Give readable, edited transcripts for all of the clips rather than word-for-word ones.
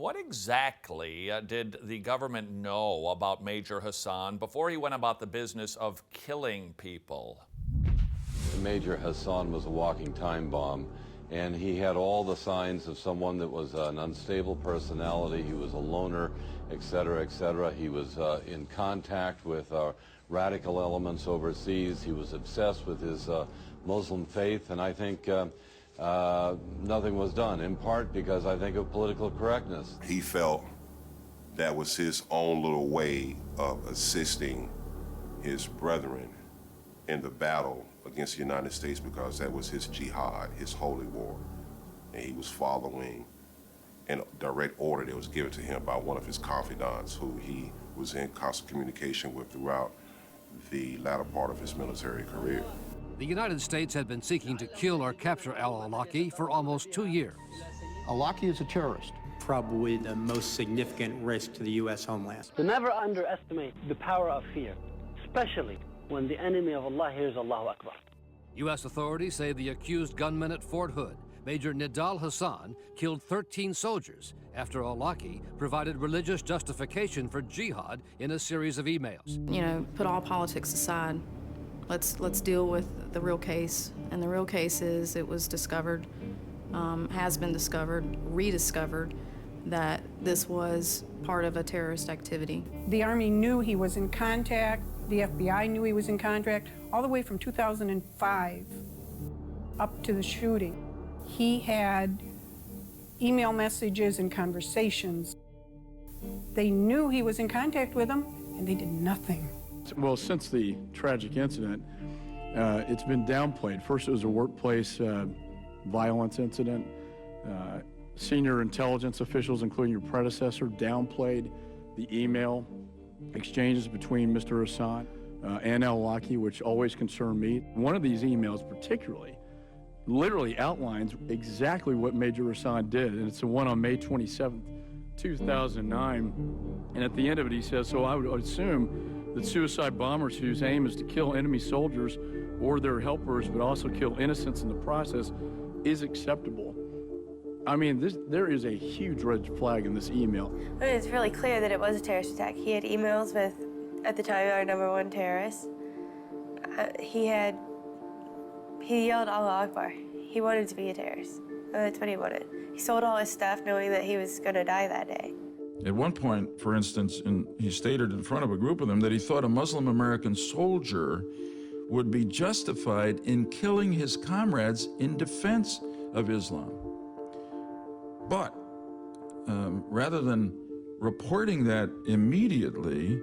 what exactly did the government know about Major Hassan before he went about the business of killing people? Major Hassan was a walking time bomb, and he had all the signs of someone that was an unstable personality. He was a loner, et cetera, et cetera. He was in contact with radical elements overseas. He was obsessed with his Muslim faith, and I think nothing was done, in part because I think of political correctness. He felt that was his own little way of assisting his brethren in the battle against the United States, because that was his jihad, his holy war. And he was following in direct order that was given to him by one of his confidants, who he was in constant communication with throughout the latter part of his military career. The United States had been seeking to kill or capture al-Awlaki for almost 2 years. Awlaki is a terrorist. Probably the most significant risk to the U.S. homeland. To never underestimate the power of fear, especially when the enemy of Allah hears Allahu Akbar. U.S. authorities say the accused gunman at Fort Hood, Major Nidal Hassan, killed 13 soldiers after Awlaki provided religious justification for jihad in a series of emails. You know, put all politics aside. Let's deal with the real case. And the real case is it was discovered, has been discovered, rediscovered, that this was part of a terrorist activity. The Army knew he was in contact. The FBI knew he was in contact all the way from 2005 up to the shooting. He had email messages and conversations. They knew he was in contact with them, and they did nothing. Well, since the tragic incident, it's been downplayed. First, it was a workplace violence incident. Senior intelligence officials, including your predecessor, downplayed the email exchanges between Mr. Hassan and al-Awlaki, which always concerned me. One of these emails particularly literally outlines exactly what Major Hassan did, and it's the one on May 27th, 2009. And at the end of it, he says, so I would assume that suicide bombers whose aim is to kill enemy soldiers or their helpers, but also kill innocents in the process, is acceptable. I mean, there is a huge red flag in this email. But it's really clear that it was a terrorist attack. He had emails with, at the time, our #1 terrorist. He yelled Allah Akbar. He wanted to be a terrorist. That's what he wanted. He sold all his stuff knowing that he was going to die that day. At one point, for instance, he stated in front of a group of them that he thought a Muslim American soldier would be justified in killing his comrades in defense of Islam. But rather than reporting that immediately,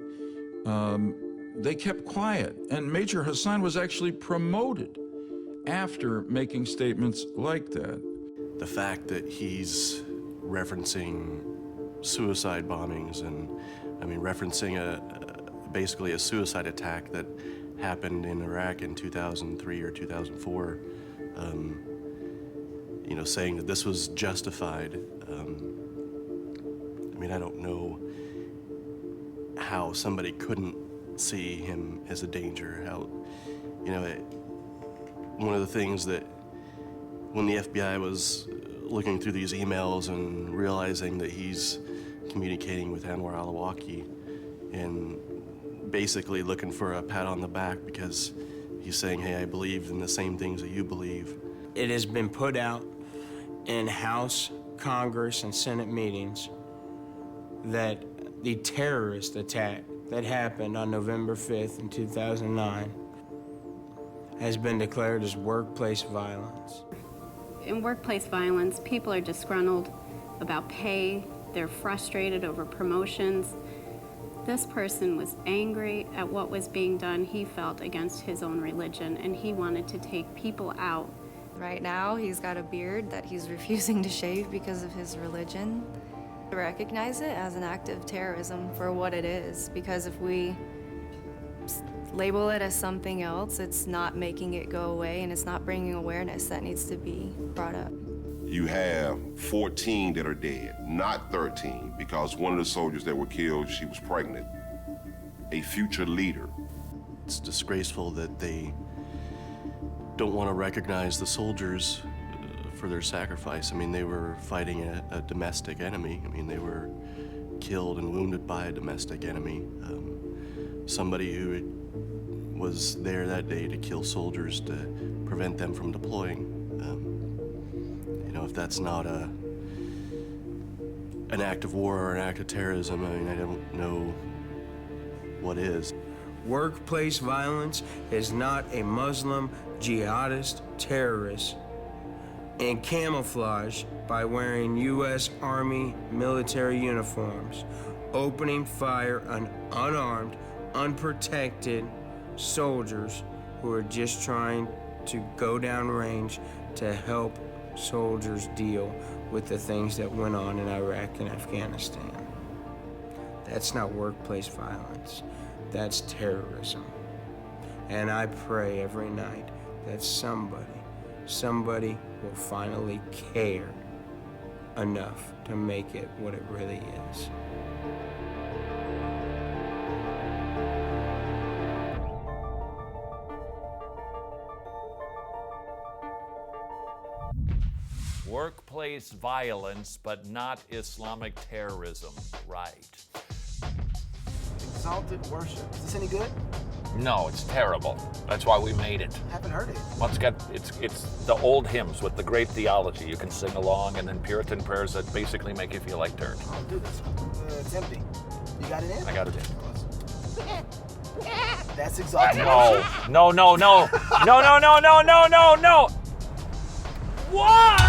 they kept quiet. And Major Hassan was actually promoted after making statements like that. The fact that he's referencing suicide bombings and, I mean, referencing basically a suicide attack that happened in Iraq in 2003 or 2004, you know, saying that this was justified. I mean, I don't know how somebody couldn't see him as a danger. How, you know, one of the things that when the FBI was looking through these emails and realizing that he's communicating with Anwar al-Awlaki and basically looking for a pat on the back because he's saying, hey, I believe in the same things that you believe. It has been put out in House, Congress, and Senate meetings that the terrorist attack that happened on November 5th in 2009 has been declared as workplace violence. In workplace violence, people are disgruntled about pay, they're frustrated over promotions. This person was angry at what was being done, he felt, against his own religion, and he wanted to take people out. Right now, he's got a beard that he's refusing to shave because of his religion. I recognize it as an act of terrorism for what it is, because if we label it as something else, it's not making it go away, and it's not bringing awareness that needs to be brought up. You have 14 that are dead, not 13, because one of the soldiers that were killed, she was pregnant, a future leader. It's disgraceful that they don't want to recognize the soldiers for their sacrifice. I mean, they were fighting a domestic enemy. I mean, they were killed and wounded by a domestic enemy. Somebody who was there that day to kill soldiers to prevent them from deploying. You know, if that's not an act of war or an act of terrorism, I mean, I don't know what is. Workplace violence is not a Muslim jihadist terrorist in camouflage by wearing U.S. Army military uniforms, opening fire on unarmed, unprotected soldiers who are just trying to go down range to help soldiers deal with the things that went on in Iraq and Afghanistan. That's not workplace violence. That's terrorism. And I pray every night that somebody will finally care enough to make it what it really is. Workplace violence, but not Islamic terrorism. Right. Exalted worship. Is this any good? No, it's terrible. That's why we made it. Haven't heard it. Well, it's the old hymns with the great theology. You can sing along, and then Puritan prayers that basically make you feel like dirt. I'll do this one. It's empty. You got it in? I got it in. That's exalted No. worship. No. No. What?